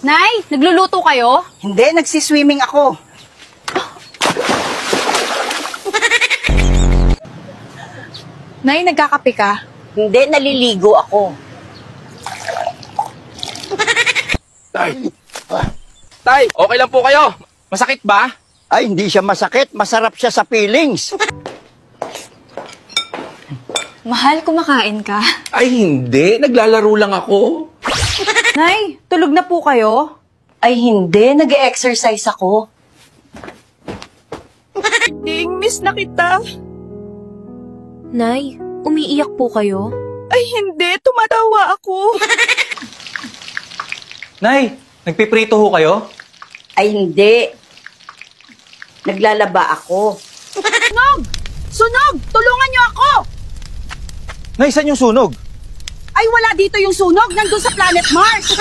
Nay, nagluluto kayo? Hindi, nagsiswimming ako. Nay, nagkakape ka? Hindi, naliligo ako. Tay, okay lang po kayo? Masakit ba? Ay, hindi siya masakit. Masarap siya sa feelings. Mahal, kumakain ka? Ay, hindi. Naglalaro lang ako. Nay, tulog na po kayo? Ay, hindi. Nag-exercise ako. Miss na kita. Nay, umiiyak po kayo? Ay, hindi. Tumatawa ako. Nay, nagpiprito ho kayo? Ay, hindi. Naglalaba ako. Sunog! Sunog! Tulungan niyo ako! Nay, saan yung sunog? Ay, wala dito yung sunog. Nandun sa Planet Mars.